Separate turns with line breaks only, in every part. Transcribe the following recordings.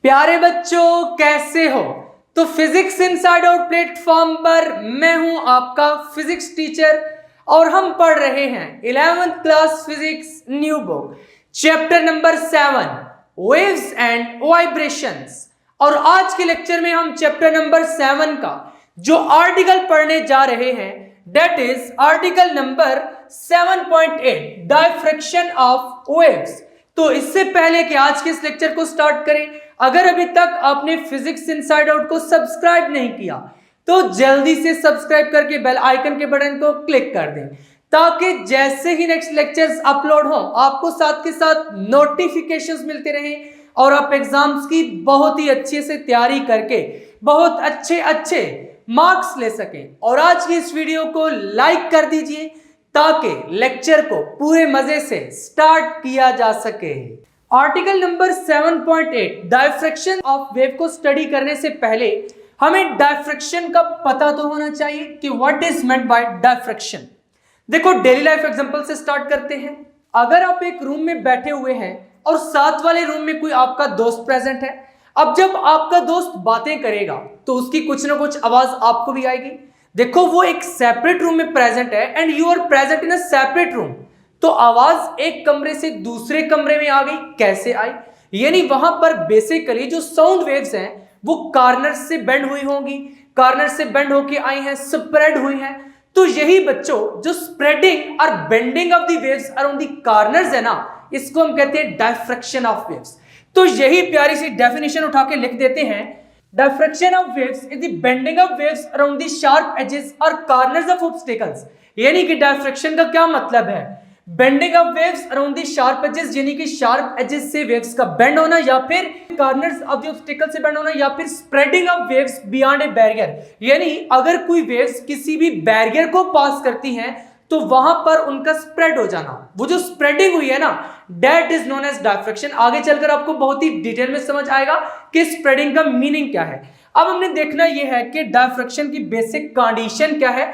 प्यारे बच्चों कैसे हो। तो फिजिक्स इनसाइड आउट प्लेटफॉर्म पर मैं हूं आपका फिजिक्स टीचर और हम पढ़ रहे हैं 11th class physics new book chapter number 7 waves and vibrations. और आज के लेक्चर में हम चैप्टर नंबर 7 का जो आर्टिकल पढ़ने जा रहे हैं that is article number 7.8 diffraction of waves. तो इससे पहले कि आज के इस लेक्चर को स्टार्ट करें, अगर अभी तक आपने फिजिक्स इनसाइड आउट को सब्सक्राइब नहीं किया तो जल्दी से सब्सक्राइब करके बेल आइकन के बटन को क्लिक कर दें ताकि जैसे ही नेक्स्ट लेक्चर्स अपलोड हो आपको साथ के साथ नोटिफिकेशंस मिलते रहें और आप एग्जाम्स की बहुत ही अच्छे से तैयारी करके बहुत अच्छे मार्क्स ले सकें। और आज की इस वीडियो को लाइक कर दीजिए ताकि लेक्चर को पूरे मजे से स्टार्ट किया जा सके। Article number 7.8 diffraction of wave को स्टडी करने से पहले हमें डायफ्रैक्शन का पता तो होना चाहिए कि what is meant by diffraction. देखो डेली लाइफ एग्जांपल से स्टार्ट करते हैं। अगर आप एक रूम में बैठे हुए हैं और साथ वाले रूम में कोई आपका दोस्त प्रेजेंट है, अब जब आपका दोस्त बातें करेगा तो उसकी कुछ ना कुछ आवाज आपको भी आएगी। देखो वो एक सेपरेट रूम में प्रेजेंट है and you are present in a separate room, तो आवाज एक कमरे से दूसरे कमरे में आ गई। कैसे आई? यानी वहां पर बेसिकली जो साउंड वेव्स हैं वो कॉर्नर से बेंड हुई होंगी, कॉर्नर से बेंड होके आई हैं, स्प्रेड हुई हैं। तो यही बच्चों जो स्प्रेडिंग और bending of the waves around the corners है ना, इसको हम कहते हैं डायफ्रैक्शन ऑफ वेव्स। तो यही प्यारी सी डेफिनेशन उठा के लिख देते हैं, diffraction of waves is the bending of waves around the sharp edges और कॉर्नर्स ऑफ ऑब्स्टेकल्स। यानी कि डायफ्रैक्शन का क्या मतलब है? Bending of waves around the sharp edges, यानी कि शार्प एजेस से वेव्स का बेंड होना, या फिर कॉर्नर्स ऑफ द ऑब्स्टेकल से बेंड होना, या फिर spreading of waves beyond a barrier. यानी अगर कोई वेव्स किसी भी बैरियर को पास करती हैं तो वहां पर उनका स्प्रेड हो जाना, वो जो स्प्रेडिंग हुई है ना, that is known as diffraction. आगे चलकर आपको बहुत ही डिटेल में समझ आएगा कि स्प्रेडिंग का मीनिंग क्या है। अब हमने देखना यह है कि डायफ्रैक्शन की बेसिक कंडीशन क्या है।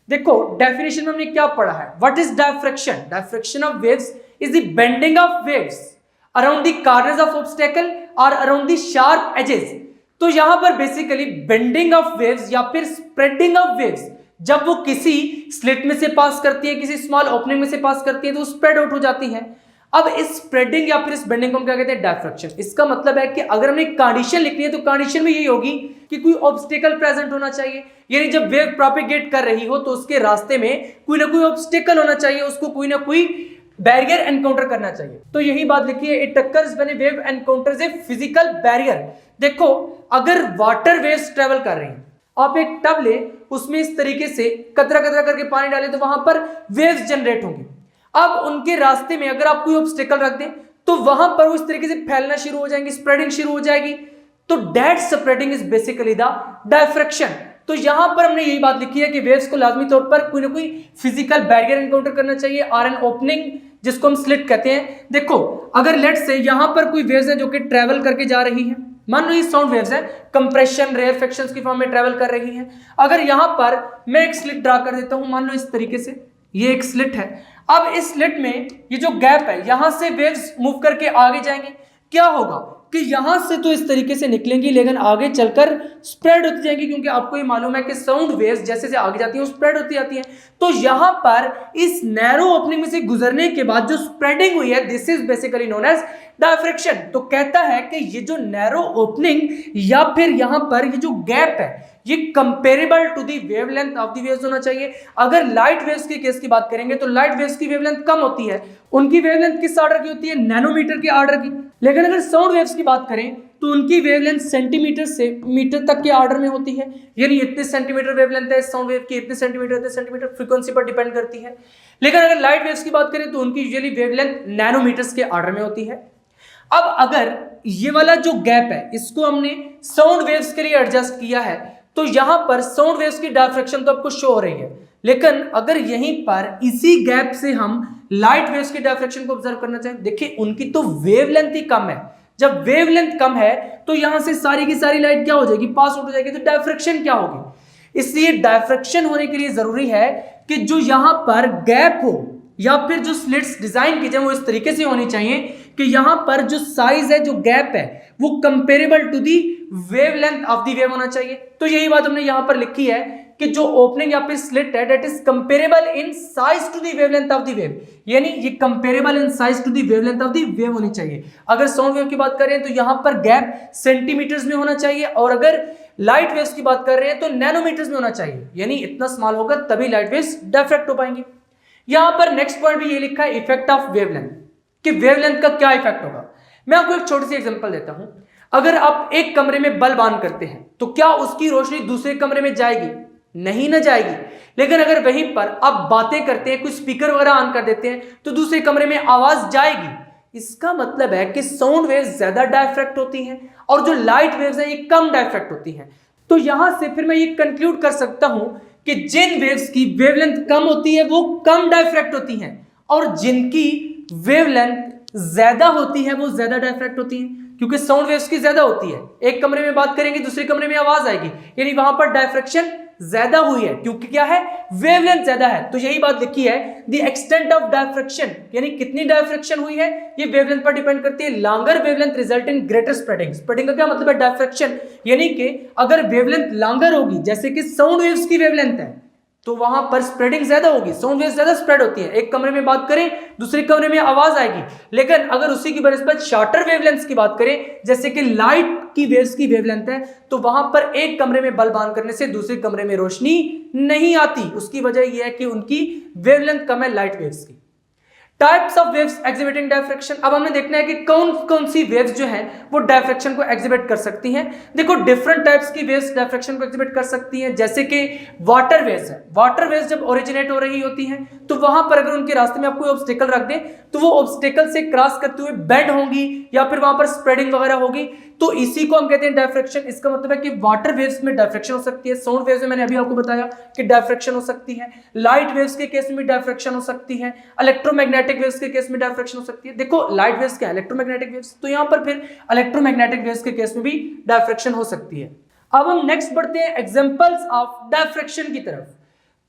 देखो डेफिनेशन में हमने क्या पढ़ा है, what is diffraction? Diffraction of waves is the bending of waves around the corners of obstacle और अराउंड द शार्प एजेस। तो यहां पर बेसिकली बेंडिंग ऑफ वेव्स या फिर स्प्रेडिंग ऑफ वेव्स जब वो किसी स्लिट में से पास करती है, किसी स्मॉल ओपनिंग में से पास करती है तो स्प्रेड आउट हो जाती है। अब इस स्प्रेडिंग या फिर इस बेंडिंग को हम क्या कहते हैं? डायफ्रैक्शन। इसका मतलब है कि अगर हमने कंडीशन लिखनी है तो कंडीशन में यही होगी कि कोई ऑब्स्टेकल प्रेजेंट होना चाहिए। यानी जब वेव प्रोपेगेट कर रही हो तो उसके रास्ते में कोई ना कोई ऑब्स्टेकल होना चाहिए, उसको कोई ना कोई बैरियर एनकाउंटर करना चाहिए। तो यही बात लिखी है, it occurs when A wave encounters a physical barrier. देखो अगर वाटर वेव्स ट्रेवल कर रही हैं, आप एक टब ले, उसमें इस तरीके से कतरा कतरा करके पानी डाले तो वहां पर वेव्स जनरेट होंगी। अब उनके रास्ते में अगर आप कोई ऑब्स्टेकल रख दें तो वहां पर वो इस तरीके से फैलना शुरू हो जाएंगी, स्प्रेडिंग शुरू हो जाएगी। तो that spreading is basically the diffraction. तो यहां पर हमने यही बात लिखी है कि वेव्स को लाजमी तौर पर कोई ना कोई फिजिकल बैरियर एनकाउंटर करना चाहिए और एन ओपनिंग जिसको हम स्लिट कहते हैं। देखो अगर लेट से यहां पर कोई वेव्स है जो कि ट्रेवल करके जा रही है, मान लो ये साउंड वेव्स है, कंप्रेशन रेयरफेक्शंस की फॉर्म में ट्रेवल कर रही है। अगर यहां पर मैं एक स्लिट ड्रा कर देता हूं, मान लो इस तरीके से, ये एक स्लिट है। अब इस स्लिट में ये जो गैप है यहां से वेव्स मूव करके आगे जाएंगे। क्या होगा कि यहां से तो इस तरीके से निकलेंगी लेकिन आगे चलकर स्प्रेड होती जाएंगी, क्योंकि आपको ये मालूम है कि साउंड वेव्स जैसे जैसे आगे जाती हैं वो स्प्रेड होती जाती हैं। तो यहां पर इस नैरो ओपनिंग में से गुजरने के बाद जो स्प्रेडिंग हुई है this is basically known as diffraction. तो कहता है कि ये जो नैरो ओपनिंग या फिर यहां पर ये जो गैप है ये comparable to the wavelength of the waves होना चाहिए। अगर लाइट वेव्स के केस की बात करेंगे तो लाइट वेव्स की वेवलेंथ कम होती है, उनकी वेवलेंथ किस ऑर्डर की होती है? नैनोमीटर के ऑर्डर की। लेकिन अगर साउंड वेव्स की बात करें तो उनकी वेवलेंथ सेंटीमीटर से मीटर तक के ऑर्डर में होती है। यानी इतने सेंटीमीटर वेवलेंथ है साउंड वेव की, इतने सेंटीमीटर फ्रीक्वेंसी पर डिपेंड करती है। लेकिन अगर लाइट वेव्स की बात करें तो उनकी यूजुअली वेवलेंथ नैनोमीटर्स के ऑर्डर में होती है। अब अगर ये वाला जो गैप है इसको हमने साउंड वेव्स के लिए एडजस्ट किया है तो यहां पर साउंड वेव्स की डायफ्रैक्शन तो आपको शो हो रही है, लेकिन अगर यहीं पर इसी गैप से हम लाइट वेव्स की डायफ्रैक्शन को ऑब्जर्व करना चाहें, देखिए उनकी तो वेवलेंथ ही कम है। जब वेवलेंथ कम है तो यहां से सारी की सारी लाइट क्या हो जाएगी? पास आउट हो जाएगी। तो डायफ्रैक्शन क्या होगी? इसलिए डायफ्रैक्शन होने के लिए जरूरी है कि जो यहां पर गैप हो या फिर जो स्लिट्स डिजाइन की जाए वो इस तरीके से होनी चाहिए कि यहां पर जो साइज है, जो गैप है, वो comparable to the wavelength of the wave होना चाहिए। तो यही बात हमने यहां पर लिखी है कि जो ओपनिंग या फिर स्लिट है that is comparable in size to the wavelength of the wave, यानी ये comparable in size to the wavelength of the wave होनी चाहिए। अगर साउंड वेव की बात करें तो यहां पर गैप सेंटीमीटर्स में होना चाहिए, और अगर लाइट वेव्स की बात कर रहे हैं तो नैनोमीटर्स में होना चाहिए, यानी इतना स्मॉल होगा तभी लाइट वेव्स डिफ्रैक्ट हो पाएंगी। यहां पर नेक्स्ट पॉइंट भी ये लिखा है इफेक्ट ऑफ वेवलेंथ, कि वेवलेंथ का क्या इफेक्ट होगा। मैं आपको एक छोटी सी एग्जांपल देता हूं। अगर आप एक कमरे में बल्ब ऑन करते हैं तो क्या उसकी रोशनी दूसरे कमरे में जाएगी? नहीं ना जाएगी। लेकिन अगर वहीं पर आप बातें करते हैं, कुछ स्पीकर वगैरह ऑन कर देते हैं तो दूसरे कमरे में आवाज जाएगी। इसका मतलब है कि साउंड वेव्स ज्यादा डायफ्रैक्ट होती हैं और जो लाइट वेव्स हैं ये कम डायफ्रैक्ट होती हैं। तो यहां से फिर मैं ये कंक्लूड कर सकता हूं कि जिन वेव्स की वेवलेंथ कम होती है वो कम डायफ्रैक्ट होती हैं, और जिनकी वेवलेंथ ज्यादा होती है वो ज्यादा डायफ्रैक्ट होती हैं, क्योंकि साउंड वेव्स की ज्यादा होती है। एक कमरे में बात करेंगे, दूसरे कमरे में आवाज आएगी, यानी वहां पर डायफ्रैक्शन ज्यादा हुई है, क्योंकि क्या है, वेवलेंथ ज्यादा है। तो यही बात लिखी है, द एक्सटेंट ऑफ डायफ्रैक्शन, यानी कितनी डायफ्रैक्शन हुई है ये वेवलेंथ पर डिपेंड करती है। Longer wavelength result in greater spreading. Spreading का क्या मतलब है, डायफ्रैक्शन, यानी कि अगर वेवलेंथ लॉन्गर होगी, जैसे कि साउंड वेव्स की वेवलेंथ है, तो वहां पर स्प्रेडिंग ज्यादा होगी, साउंड वेव्स ज्यादा स्प्रेड होती है। एक कमरे में बात करें, दूसरे कमरे में आवाज आएगी। लेकिन अगर उसी की बनस्पत शॉर्टर वेवलेंथ्स की बात करें, जैसे कि लाइट की वेव्स की वेवलेंथ है, तो वहां पर एक कमरे में बल्ब ऑन करने से दूसरे कमरे में रोशनी नहीं आती। उसकी वजह यह है कि उनकी वेवलेंथ कम है लाइट वेव्स की। Types of waves exhibiting diffraction. अब हमें देखना है कि कौन कौन सी वेव्स जो हैं वो डायफ्रैक्शन को एग्जिबिट कर सकती हैं। देखो, डिफरेंट टाइप्स की वेव्स डायफ्रैक्शन को एग्जिबिट कर सकती हैं, जैसे कि वाटर वेव्स है। वाटर वेव्स जब ओरिजिनेट हो रही होती हैं तो वहां पर अगर उनके रास्ते में आप कोई ऑब्स्टेकल रख दें तो वो ऑब्स्टेकल से क्रॉस करते हुए बेंड होंगी या फिर वहां पर स्प्रेडिंग वगैरह होगी, तो इसी को हम कहते हैं डायफ्रैक्शन। इसका मतलब है कि वाटर वेव्स में डायफ्रैक्शन हो सकती है, साउंड वेव्स में मैंने अभी आपको बताया कि डायफ्रैक्शन हो सकती है, लाइट वेव्स के केस में डायफ्रैक्शन हो सकती है, इलेक्ट्रोमैग्नेटिक वेव्स के केस में डायफ्रैक्शन हो सकती है। देखो, लाइट वेव्स क्या है, इलेक्ट्रोमैग्नेटिक वेव्स, तो यहां पर फिर इलेक्ट्रोमैग्नेटिक वेव्स के केस में भी डायफ्रैक्शन हो सकती है। अब हम नेक्स्ट बढ़ते हैं एग्जांपल्स ऑफ डायफ्रैक्शन की तरफ।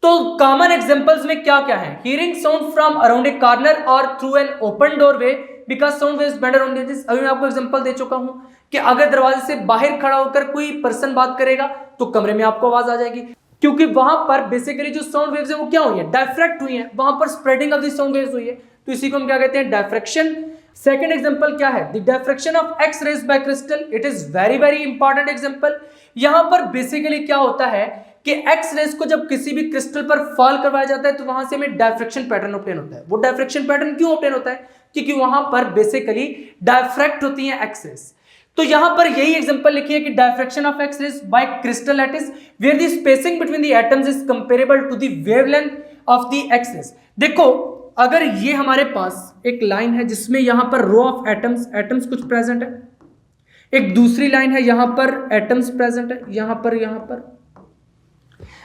तो कॉमन एग्जांपल्स में क्या क्या है, hearing sound from around a corner और through an open doorway because sound waves bend around edges. अभी मैं आपको एग्जांपल दे चुका हूं कि अगर दरवाजे से बाहर खड़ा होकर कोई पर्सन बात करेगा तो कमरे में आपको आवाज आ जाएगी, क्योंकि वहां पर बेसिकली जो साउंड वेव्स है वो क्या हुई है, डायफ्रैक्ट हुई है, वहां पर spreading of the sound waves हुई है, तो इसी को हम क्या कहते हैं, डायफ्रैक्शन। सेकंड एग्जांपल क्या है, the diffraction of X rays by crystal. It is very very important example. यहां पर बेसिकली क्या होता है कि एक्स रेज को जब किसी भी क्रिस्टल पर फॉल करवाया जाता है तो वहां से हमें डायफ्रैक्शन पैटर्न ऑब्टेन होता है। वो डायफ्रैक्शन पैटर्न क्यों ऑब्टेन होता है, क्योंकि वहां पर बेसिकली डायफ्रैक्ट होती है एक्स रेज। तो यहां पर यही एग्जांपल लिखी है कि diffraction of X rays by crystal lattice where the spacing between the atoms is comparable to the wavelength of the X rays. देखो, अगर ये हमारे पास एक लाइन है जिसमें यहां पर रो ऑफ एटम्स कुछ प्रेजेंट है, एक दूसरी लाइन है यहां पर एटम्स प्रेजेंट है, यहां पर।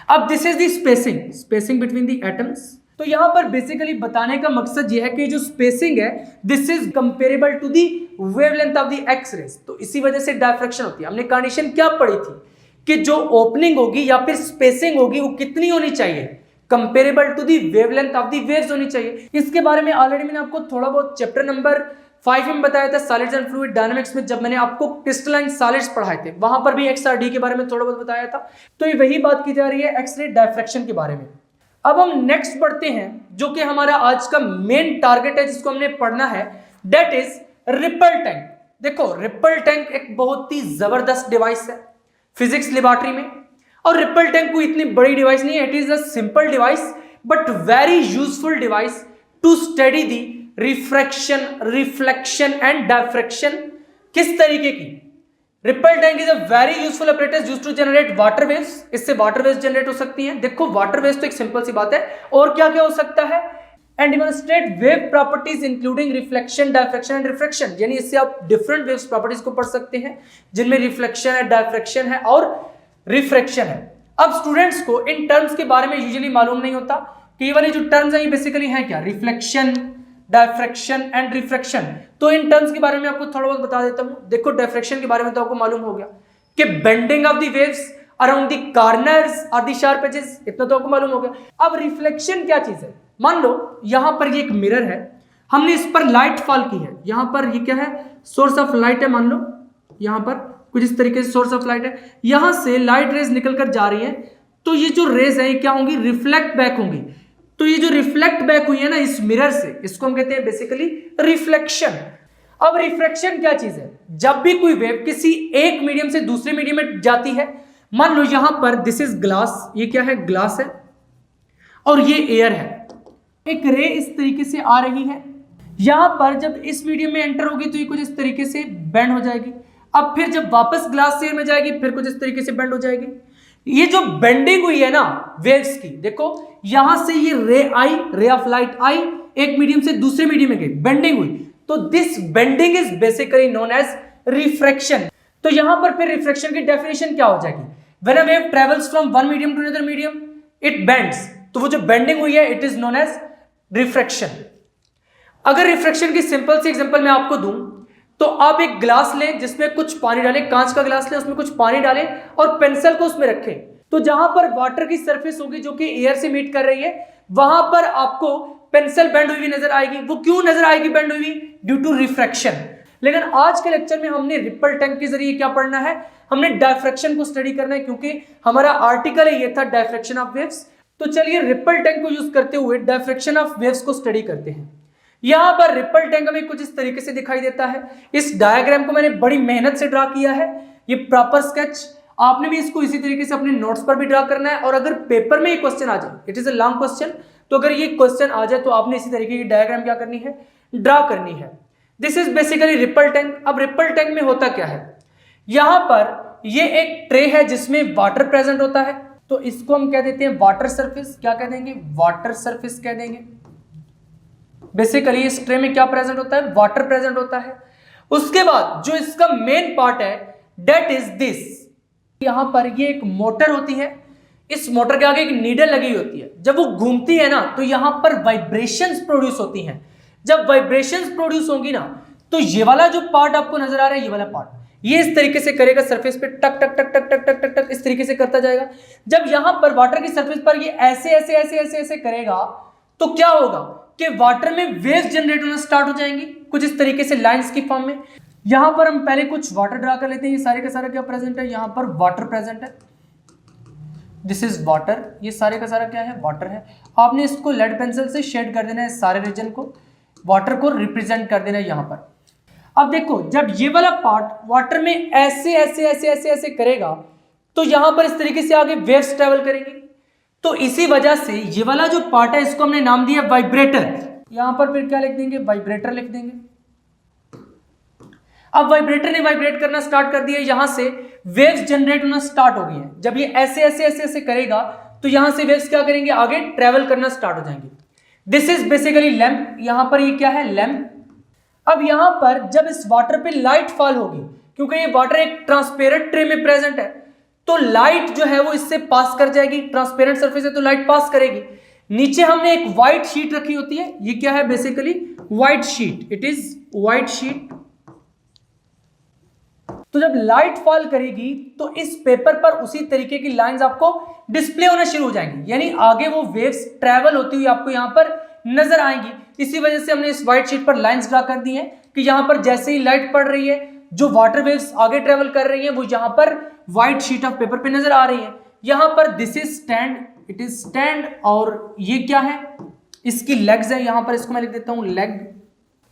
अब this is the spacing between the atoms. तो यहां पर बेसिकली बताने का मकसद यह है कि जो स्पेसिंग है this is comparable to the wavelength of the X rays, तो इसी वजह से डायफ्रैक्शन होती है। हमने कंडीशन क्या पढ़ी थी कि जो ओपनिंग होगी या फिर स्पेसिंग होगी वो कितनी होनी चाहिए, comparable to the wavelength of the waves होनी चाहिए। इसके बारे में ऑलरेडी मैंने आपको थोड़ा बहुत चैप्टर नंबर 5 में बताया था, सॉलिड्स एंड फ्लूइड डायनामिक्स में, जब मैंने आपको क्रिस्टलाइन सॉलिड्स पढ़ाए थे, वहां पर भी XRD के बारे में थोड़ा बहुत बताया था। तो ये वही बात की जा रही है एक्सरे डायफ्रैक्शन के बारे में। अब हम नेक्स्ट बढ़ते हैं, जो कि हमारा आज का मेन टारगेट है, जिसको हमने पढ़ना है, दैट इज रिपल टैंक। देखो, रिपल टैंक एक बहुत ही जबरदस्त डिवाइस है फिजिक्स लेबोरेटरी में, और रिपल टैंक कोई इतनी बड़ी डिवाइस नहीं है, it is a simple device but very useful device to study the refraction, reflection and diffraction. किस तरीके की, ripple tank is a very useful apparatus used to generate water waves। इससे water waves generate हो सकती हैं। देखो, water waves तो एक सिंपल सी बात है, और क्या क्या हो सकता है, and demonstrate wave properties including reflection, diffraction and refraction. यानी इससे आप डिफरेंट वेव्स प्रॉपर्टीज को पढ़ सकते हैं जिनमें रिफ्लेक्शन है, डायफ्रैक्शन है और रिफ्रैक्शन है। अब स्टूडेंट्स को इन टर्म्स के बारे में यूजुअली मालूम नहीं होता कि ये वाली जो टर्म्स हैं ये बेसिकली है क्या, रिफ्लेक्शन, डायफ्रैक्शन एंड रिफ्रैक्शन। तो इन टर्म्स के बारे में आपको थोड़ा बहुत बता देता हूं। देखो, डायफ्रैक्शन के बारे में तो आपको मालूम हो गया कि bending of the waves around the corners और द शार्प एजेस, इतना तो आपको मालूम हो गया। अब रिफ्लेक्शन क्या चीज है, मान लो यहां पर ये एक मिरर है हमने इस पर लाइट फॉल की है, यहां पर ये क्या है, सोर्स ऑफ लाइट है, मान लो यहां पर कुछ इस तरीके से सोर्स ऑफ लाइट है, यहां से लाइट रेज निकल कर जा रही है, तो ये जो रेज है क्या होंगी, रिफ्लेक्ट बैक होंगी। तो ये जो रिफ्लेक्ट बैक हुई है ना इस मिरर से, इसको हम कहते हैं बेसिकली रिफ्लेक्शन। अब रिफ्रैक्शन क्या चीज है, जब भी कोई वेव किसी एक मीडियम से दूसरे मीडियम में जाती है, मान लो यहां पर दिस इज ग्लास, ये क्या है, ग्लास है और ये एयर है, एक रे इस तरीके से आ रही है, यहां पर जब इस मीडियम में एंटर होगी तो ये कुछ इस तरीके से बेंड हो जाएगी, अब फिर जब वापस ग्लास एयर में जाएगी फिर कुछ इस तरीके से बेंड हो जाएगी। ये जो बेंडिंग हुई है ना वेव्स की, देखो यहां से ये रे आई, रे ऑफ लाइट आई, एक मीडियम से दूसरे मीडियम में गई, बेंडिंग हुई, तो this bending is basically known as refraction. तो यहां पर फिर रिफ्रैक्शन की डेफिनेशन क्या हो जाएगी, when a wave travels from one medium to another medium it bends, तो वो जो बेंडिंग हुई है it is known as refraction. अगर रिफ्रैक्शन की सिंपल सी एग्जांपल मैं आपको दूं, तो आप एक ग्लास लें जिसमें कुछ पानी डालें, कांच का ग्लास लें उसमें कुछ पानी डालें और पेंसिल को उसमें रखें, तो जहां पर वाटर की सरफेस होगी जो कि एयर से मीट कर रही है, वहां पर आपको पेंसिल बेंड हुई नजर आएगी। वो क्यों नजर आएगी बेंड हुई, ड्यू टू रिफ्रैक्शन। लेकिन आज के लेक्चर में हमने रिपल टैंक के जरिए क्या पढ़ना है, हमने डायफ्रैक्शन को स्टडी करना है, क्योंकि हमारा आर्टिकल है ये था डायफ्रैक्शन ऑफ वेव्स। तो चलिए रिपल टैंक को यूज करते हुए डायफ्रैक्शन ऑफ वेव्स को स्टडी करते हैं। यहां पर रिपल टैंक हमें कुछ इस तरीके से दिखाई देता है। इस डायग्राम को मैंने बड़ी मेहनत से ड्रा किया है, ये प्रॉपर स्केच, आपने भी इसको इसी तरीके से अपने नोट्स पर भी ड्रा करना है, और अगर पेपर में ये क्वेश्चन आ जाए, it is a long question, तो अगर ये क्वेश्चन आ जाए तो आपने इसी तरीके की डायग्राम क्या करनी है, ड्रा करनी है। This is basically ripple tank. अब रिपल टैंक में होता क्या है, यहां पर ये एक ट्रे है जिसमें वाटर प्रेजेंट होता है, तो इसको हम कह देते हैं वाटर सरफेस। क्या कह देंगे, वाटर सरफेस कह देंगे। बेसिकली इस ट्रे में क्या प्रेजेंट होता है, वाटर प्रेजेंट होता है। उसके बाद जो इसका मेन पार्ट है दैट इज दिस, यहां पर ये एक मोटर होती है, इस मोटर के आगे एक नीडल लगी होती है, जब वो घूमती है ना तो यहां पर वाइब्रेशंस प्रोड्यूस होती हैं। जब वाइब्रेशंस प्रोड्यूस होंगी ना तो ये वाला जो पार्ट आपको नजर आ रहा है, ये वाला पार्ट ये इस तरीके से करेगा, सरफेस पे टक टक टक टक टक टक टक टक इस तरीके से करता जाएगा। जब यहां पर वाटर की सरफेस पर ये ऐसे ऐसे ऐसे ऐसे ऐसे करेगा तो क्या होगा कि वाटर में वेव्स जनरेट होना स्टार्ट हो जाएंगी, कुछ इस तरीके से लाइंस की फॉर्म में। यहां पर हम पहले कुछ वाटर ड्रा कर लेते हैं। ये सारे का सारा क्या प्रेजेंट है, यहां पर वाटर प्रेजेंट है, दिस इज वाटर, ये सारे का सारा क्या है, वाटर है। आपने इसको लेड पेंसिल से शेड कर देना है, सारे रीजन को, वाटर को रिप्रेजेंट कर देना है यहां पर। अब देखो जब ये वाला पार्ट वाटर में ऐसे ऐसे ऐसे ऐसे ऐसे करेगा तो यहां पर इस तरीके से आगे वेव्स ट्रेवल करेंगी। तो इसी वजह से ये वाला जो पार्ट है इसको हमने नाम दिया वाइब्रेटर। यहां पर फिर क्या लिख देंगे, वाइब्रेटर लिख देंगे। अब वाइब्रेटर ने वाइब्रेट करना स्टार्ट कर दिया, यहां से वेव्स जनरेट होना स्टार्ट हो गई है। जब ये ऐसे ऐसे ऐसे ऐसे करेगा तो यहां से वेव्स क्या करेंगे, आगे ट्रेवल करना स्टार्ट हो जाएंगे। दिस इज बेसिकली लैंप, यहां पर ये क्या है, लैंप। अब यहां पर जब इस वाटर पे लाइट फॉल होगी, क्योंकि ये वाटर एक ट्रांसपेरेंट ट्रे में प्रेजेंट है, तो लाइट जो है वो इससे पास कर जाएगी, ट्रांसपेरेंट सरफेस है तो लाइट पास करेगी। नीचे हमने एक व्हाइट शीट रखी होती है, ये क्या है, basically white sheet, it is white sheet. तो जब लाइट फॉल करेगी तो इस पेपर पर उसी तरीके की लाइंस आपको डिस्प्ले होना शुरू हो जाएंगी, यानी आगे वो वेव्स ट्रेवल होती हुई आपको यहां पर नजर आएंगी। इसी वजह से हमने इस व्हाइट शीट पर लाइंस ड्रा कर दी हैं कि यहां पर जैसे ही लाइट पड़ रही है, जो वाटर वेव्स आगे ट्रेवल कर रही हैं वो यहां पर व्हाइट शीट ऑफ पेपर पे नजर आ रही है। यहां पर this is stand, it is stand, और ये क्या है, इसकी लेग्स है, यहां पर इसको मैं लिख देता हूं लेग।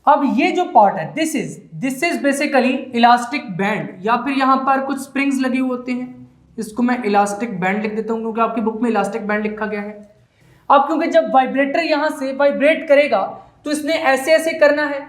अब ये जो पार्ट है this is basically elastic band, या फिर यहां पर कुछ स्प्रिंग्स लगे हुए होते हैं, इसको मैं इलास्टिक बैंड लिख देता हूं क्योंकि आपकी बुक में इलास्टिक बैंड लिखा गया है। अब क्योंकि जब वाइब्रेटर यहां से वाइब्रेट करेगा तो इसने ऐसे ऐसे करना है,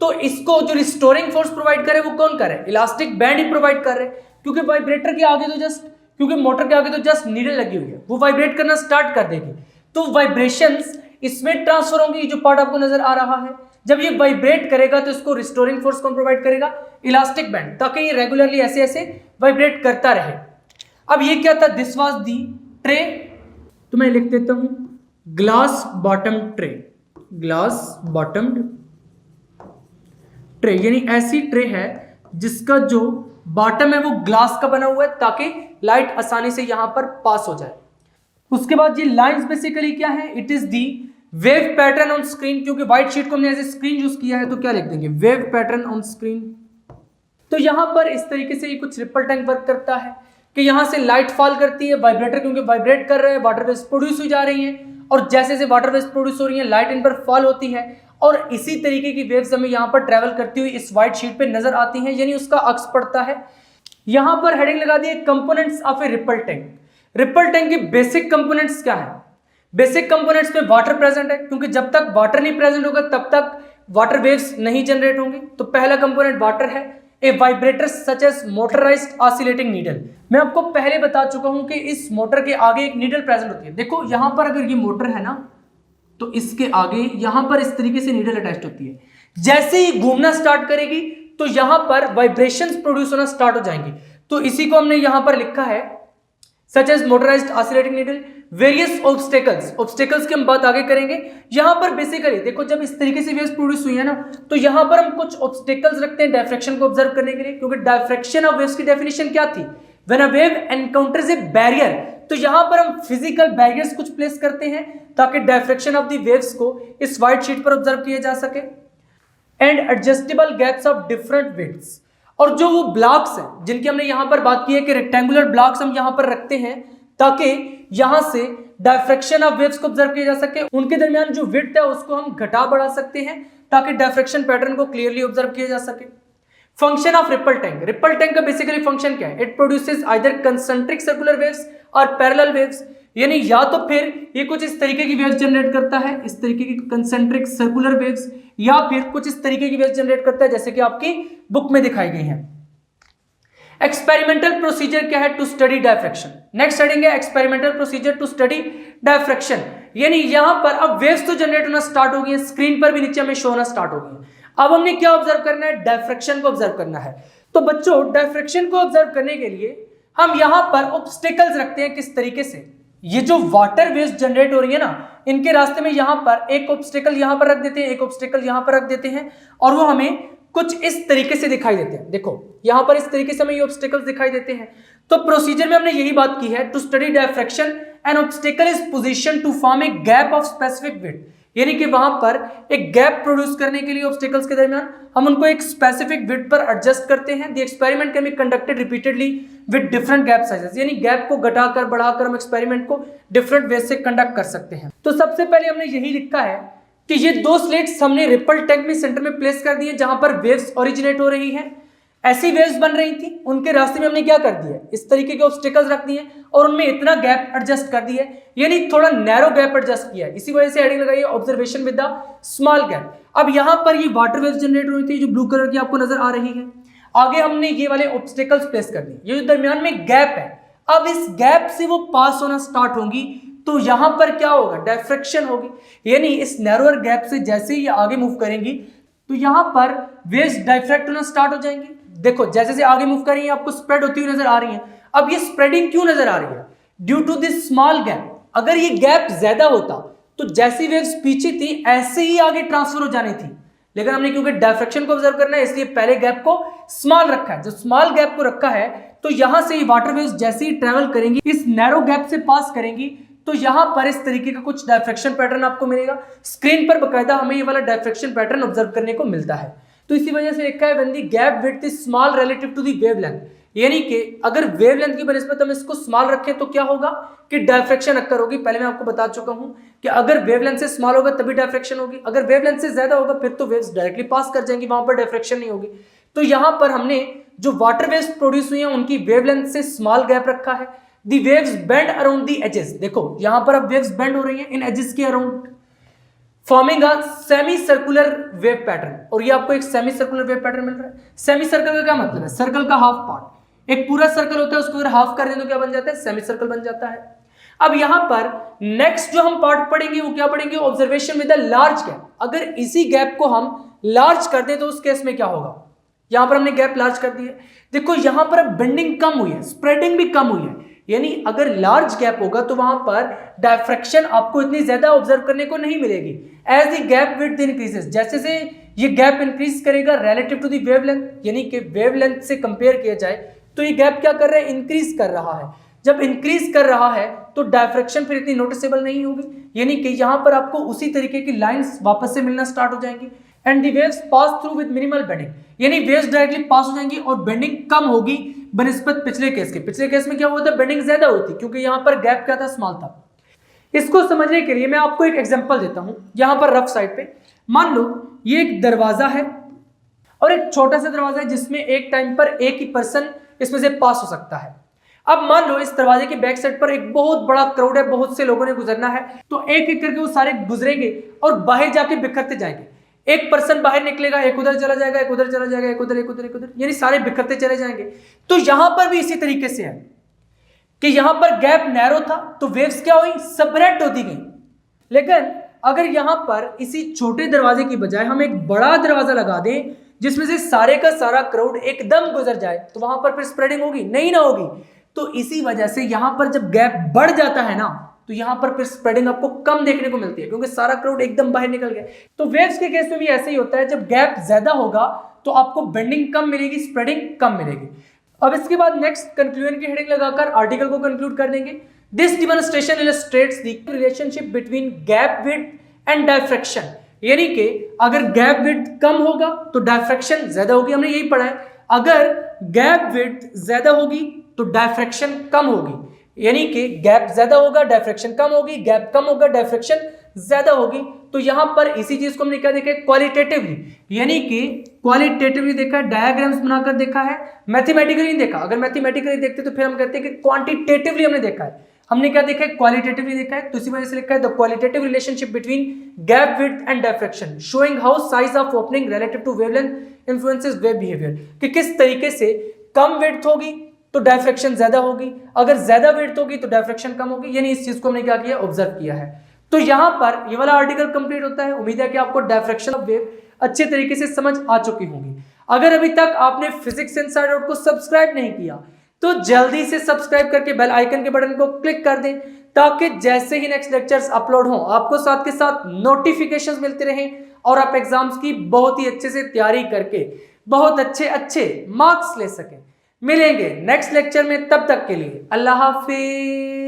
तो इसको जो रिस्टोरिंग फोर्स प्रोवाइड करे वो कौन करे, इलास्टिक बैंड ही प्रोवाइड कर रहे, क्योंकि वाइब्रेटर के आगे तो जस्ट, क्योंकि मोटर के आगे तो जस्ट नीडल लगी हुई है, वो वाइब्रेट करना स्टार्ट कर देगी, तो वाइब्रेशंस इसमें ट्रांसफर होंगी, जो पार्ट आपको नजर आ रहा है। जब ये वाइब्रेट करेगा तो इसको रिस्टोरिंग फोर्स कौन प्रोवाइड करेगा, इलास्टिक बैंड, ताकि ये रेगुलरली ऐसे ऐसे वाइब्रेट करता रहे। अब ये क्या था, दिस वाज दी ट्रे, तो मैं लिख देता हूं glass bottom tray, glass बॉटम्ड tray, यानी ऐसी ट्रे है जिसका जो बॉटम है वो ग्लास का बना हुआ है ताकि लाइट आसानी से यहां पर पास हो जाए। उसके बाद ये लाइंस बेसिकली क्या है, it is the wave pattern on screen, क्योंकि व्हाइट शीट को हमने एज ए स्क्रीन यूज किया है तो क्या लिख देंगे, वेव पैटर्न ऑन स्क्रीन। तो यहां पर इस तरीके से ये कुछ रिपल टैंक वर्क करता है कि यहां से लाइट फॉल करती है, वाइब्रेटर क्योंकि वाइब्रेट कर रहे हैं, वाटर वेव्स प्रोड्यूस हो जा रही हैं, और जैसे जैसे वाटर वेव्स प्रोड्यूस हो रही हैं लाइट इन पर फॉल होती है, और इसी तरीके की वेव्स हमें यहां पर ट्रैवल करती हुई इस व्हाइट शीट पे नजर आती हैं, यानी उसका अक्स पड़ता है। यहां पर हेडिंग लगा दी है components of a ripple tank. Ripple tank की बेसिक कंपोनेंट्स क्या है? बेसिक कंपोनेंट्स में वाटर प्रेजेंट है, क्योंकि जब तक वाटर नहीं प्रेजेंट होगा तब तक वाटर वेव्स नहीं जनरेट होंगे, तो पहला कंपोनेंट वाटर है। A vibrator such as motorized oscillating needle. मैं आपको पहले बता चुका हूं कि इस मोटर के आगे एक नीडल प्रेजेंट होती है। देखो यहां पर अगर ये मोटर है ना, तो इसके आगे यहां पर इस तरीके से नीडल अटैच होती है। जैसे ही घूमना स्टार्ट करेगी तो यहां पर वाइब्रेशंस प्रोड्यूस होना स्टार्ट हो जाएंगी। तो इसी को हमने यहां पर लिखा है such as motorized oscillating needle. Various obstacles की हम बात आगे करेंगे। यहां पर बेसिकली देखो जब इस तरीके से वेव्स प्रोड्यूस हुई है ना, तो यहां पर हम कुछ ऑब्स्टेकल्स रखते हैं डायफ्रैक्शन को ऑब्जर्व करने के लिए, क्योंकि डायफ्रैक्शन ऑफ वेव्स की डेफिनेशन क्या थी, when a wave encounters A barrier. तो यहां पर हम फिजिकल बैरियर्स कुछ प्लेस करते हैं ताकि डायफ्रैक्शन ऑफ द वेव्स को इस व्हाइट शीट पर ऑब्जर्व किया जा सके। And adjustable gaps of different widths, और जो वो ब्लॉक्स हैं जिनकी हमने यहां पर बात की है कि रेक्टेंगुलर ब्लॉक्स हम यहां पर रखते हैं ताकि यहां से डायफ्रैक्शन ऑफ वेव्स को ऑब्जर्व किया जा सके। उनके दरमियान जो विड्थ है उसको हम घटा बढ़ा सकते हैं ताकि डायफ्रैक्शन पैटर्न को क्लियरली ऑब्जर्व किया जा सके। Function of ripple tank. Ripple tank का बेसिकली फंक्शन क्या है? It produces either concentric circular waves और पैरेलल वेव्स, यानी या तो फिर ये कुछ इस तरीके की वेव्स जनरेट करता है, इस तरीके की कंसेंट्रिक सर्कुलर वेव्स, या फिर कुछ इस तरीके की वेव्स जनरेट करता है जैसे कि आपकी बुक में दिखाई गई है। एक्सपेरिमेंटल प्रोसीजर क्या है? To study diffraction. Next study है experimental procedure to study diffraction, यानी यहां पर अब वेव्स तो जनरेट होना स्टार्ट हो गई है, स्क्रीन पर भी नीचे हमें शो होना स्टार्ट हो गई है। अब हमने क्या ऑब्जर्व करना है? डायफ्रैक्शन को ऑब्जर्व करना है। तो बच्चों डायफ्रैक्शन को ऑब्जर्व करने के लिए हम यहां पर ऑब्स्टेकल्स रखते हैं। किस तरीके से? ये जो वाटर वेव्स जनरेट हो रही है ना, इनके रास्ते में यहां पर एक ऑब्स्टेकल यहां पर रख देते हैं, एक ऑब्स्टेकल यहां पर रख देते हैं, और वो हमें कुछ इस तरीके से दिखाई देते हैं। देखो यहां पर इस तरीके से हमें ये ऑब्स्टेकल्स दिखाई देते हैं। तो प्रोसीजर में हमने यही बात की है, to study diffraction an obstacle is position to form a gap of specific width, यानी कि वहां पर एक गैप प्रोड्यूस करने के लिए ऑब्स्टेकल्स के दरमियान हम उनको एक स्पेसिफिक विड्थ पर एडजस्ट करते हैं। The experiment can be conducted repeatedly with different gap sizes, यानी गैप को घटाकर बढ़ाकर हम एक्सपेरिमेंट को डिफरेंट वे से कंडक्ट कर सकते हैं। तो सबसे पहले हमने यही लिखा है कि ये दो स्लेट्स हमने रिपल टैंक में सेंटर में प्लेस कर दिए जहां पर वेव्स ओरिजिनेट हो रही हैं। ऐसी वेव्स बन रही थी, उनके रास्ते में हमने क्या कर दिया, इस तरीके के ऑब्स्टेकल्स रख दिए और उनमें इतना गैप एडजस्ट कर दिया, यानी थोड़ा नैरो गैप एडजस्ट किया। इसी वजह से हेडिंग लगाई है observation with the small gap. अब यहां पर ये वाटर वेव्स जनरेट हो रही थी जो ब्लू कलर की आपको नजर आ रही है। आगे हमने ये वाले ऑब्स्टेकल्स प्लेस कर दिए, ये जो दरमियान में गैप है, अब इस गैप से वो पास होना स्टार्ट होंगी, तो यहां पर क्या होगा, डायफ्रैक्शन होगी, यानी इस नैरोअर गैप से जैसे ही आगे मूव करेंगी तो यहां पर वेव्स डायफ्रैक्ट होना स्टार्ट हो जाएंगी। देखो जैसे जैसे आगे मूव कर रही है आपको स्प्रेड होती हुई नजर आ रही है। अब ये स्प्रेडिंग क्यों नजर आ रही है? Due to this small gap. अगर ये गैप ज्यादा होता तो जैसी वेव्स पीछे थी ऐसे ही आगे ट्रांसफर हो जानी थी, लेकिन हमने क्योंकि डायफ्रैक्शन को ऑब्जर्व करना है इसलिए पहले गैप को स्मॉल रखा है। जो स्मॉल गैप को रखा है तो यहां से ही वाटर वेव्स जैसे ही ट्रेवल करेंगी इस नैरो गैप से पास करेंगी, तो यहां पर इस तरीके का कुछ डायफ्रैक्शन पैटर्न आपको मिलेगा। स्क्रीन पर बकायदा हमें ये वाला डायफ्रैक्शन पैटर्न ऑब्जर्व करने को मिलता है। तो इसी वजह से लिखा है when the gap width is small relative to the wavelength, यानी कि अगर वेवलेंथ की बनिस्बत हम इसको स्मॉल रखें तो क्या होगा कि डायफ्रैक्शन अक्कर होगी। पहले मैं आपको बता चुका हूं कि अगर वेवलेंथ से स्मॉल होगा तभी डायफ्रैक्शन होगी, अगर वेवलेंथ से ज्यादा होगा फिर तो वेव्स डायरेक्टली पास कर जाएंगी, वहां पर डायफ्रैक्शन नहीं होगी। तो यहां पर हमने जो वाटर वेव्स प्रोड्यूस हुई हैं उनकी वेवलेंथ से स्मॉल गैप रखा है। The waves bend around the edges, देखो यहां पर अब वेव्स बेंड हो रही हैं इन एजेस के around, forming a semi circular wave pattern. और ये आपको एक सेमी सर्कुलर वेव पैटर्न मिल रहा है। सेमी सर्कल का क्या मतलब है? सर्कल का हाफ पार्ट। एक पूरा सर्कल होता है उसको अगर हाफ कर दें तो क्या बन जाता है? सेमी सर्कल बन जाता है। अब यहां पर नेक्स्ट जो हम पार्ट पढ़ेंगे वो क्या पढ़ेंगे? Observation with a large gap. अगर इसी गैप को हम लार्ज कर दें तो उस केस में क्या होगा? यहां पर हमने गैप लार्ज कर दी है, देखो यहां पर अब बेंडिंग कम हुई है, स्प्रेडिंग भी कम हुई है, यानी अगर लार्ज गैप होगा तो वहां पर डायफ्रैक्शन आपको इतनी ज्यादा ऑब्जर्व करने को नहीं मिलेगी। As the gap width increases, जैसे से ये गैप इंक्रीज करेगा रिलेटिव टू द वेवलेंथ, यानी कि वेवलेंथ से कंपेयर किया जाए तो ये गैप क्या कर रहा है? इंक्रीज कर रहा है। जब इंक्रीज कर रहा है तो डायफ्रैक्शन फिर इतनी नोटिसेबल नहीं होगी, यानी कि यहां पर आपको उसी तरीके की लाइंस वापस से मिलना स्टार्ट हो जाएंगी। And the waves pass through with minimal bending, यानी वेव्स डायरेक्टली पास हो जाएंगी और बेंडिंग कम होगी बनिस्बत पिछले केस के। पिछले केस में क्या हुआ था, बेंडिंग ज्यादा होती क्योंकि यहां पर गैप क्या था, स्मॉल था। इसको समझने के लिए मैं आपको एक एग्जांपल देता हूं। यहां पर रफ साइड पे मान लो ये एक दरवाजा है और एक छोटा सा दरवाजा है जिसमें एक टाइम पर एक ही पर्सन इसमें से पास हो सकता है। अब मान लो इस दरवाजे की बैक साइड पर एक बहुत बड़ा क्राउड है, बहुत से लोगों ने गुजरना है, तो एक एक करके वो सारे गुजरेंगे और बाहर जाके बिखरते जाएंगे। एक पर्सन बाहर निकलेगा, एक उधर चला जाएगा, एक उधर चला जाएगा, एक उधर, एक उधर, एक उधर, यानी सारे बिखरते चले जाएंगे। तो यहां पर भी इसी तरीके से है कि यहां पर गैप नैरो था तो वेव्स क्या हुई, सेपरेट होती गई। लेकिन अगर यहां पर इसी छोटे दरवाजे की बजाय हम एक बड़ा दरवाजा लगा दें जिसमें से सारे का सारा क्राउड एकदम गुजर जाए, तो वहां पर फिर स्प्रेडिंग होगी नहीं ना होगी। तो इसी वजह से यहां पर जब गैप बढ़ जाता है ना, तो यहां पर फिर स्प्रेडिंग आपको कम देखने को मिलती है क्योंकि सारा क्राउड एकदम बाहर निकल गया। तो वेव्स के केस में भी ऐसे ही होता है, जब गैप ज्यादा होगा तो आपको बेंडिंग कम मिलेगी, स्प्रेडिंग कम मिलेगी। अब इसके बाद नेक्स्ट कंक्लूजन की हेडिंग लगाकर आर्टिकल को कंक्लूड कर देंगे। This demonstration illustrates the relationship between gap width and diffraction, यानी कि अगर गैप विड्थ कम होगा तो डायफ्रैक्शन ज्यादा होगी। हमने यही पढ़ा है, अगर गैप विड्थ ज्यादा होगी तो डायफ्रैक्शन कम होगी, यानी कि गैप ज्यादा होगा डायफ्रैक्शन कम होगी, गैप कम होगा डायफ्रैक्शन ज्यादा होगी। तो यहां पर इसी चीज को हमने क्या देखा है, क्वालिटेटिवली, यानी कि क्वालिटेटिवली देखा है, डायग्राम्स बनाकर देखा है, मैथमेटिकली नहीं देखा। अगर मैथमेटिकली देखते तो फिर हम कहते हैं कि क्वांटिटेटिवली हमने देखा है। हमने क्या देखा है, क्वालिटेटिवली देखा है, तो इसी वजह से लिखा है the qualitative relationship between gap width and diffraction showing how size of opening relative to wavelength influences wave behaviour, कि किस तरीके से कम विड्थ होगी तो डायफ्रैक्शन ज्यादा होगी, अगर ज्यादा विड्थ होगी तो डायफ्रैक्शन कम होगी, यानी इस चीज को हमने क्या किया, ऑब्जर्व किया है। तो यहां पर ये वाला आर्टिकल कंप्लीट होता है। उम्मीद है कि आपको डायफ्रैक्शन ऑफ वेव अच्छे तरीके से समझ आ चुकी होगी। अगर अभी तक आपने फिजिक्स इनसाइड आउट को सब्सक्राइब नहीं किया तो जल्दी से सब्सक्राइब करके बेल आइकन के बटन को क्लिक कर दें, ताकि जैसे ही नेक्स्ट लेक्चर्स अपलोड हो आपको साथ के साथ नोटिफिकेशंस मिलते रहें और आप एग्जाम्स की बहुत ही अच्छे से तैयारी करके बहुत अच्छे मार्क्स ले सकें। मिलेंगे नेक्स्ट लेक्चर में, तब तक के लिए अल्लाह हाफिज।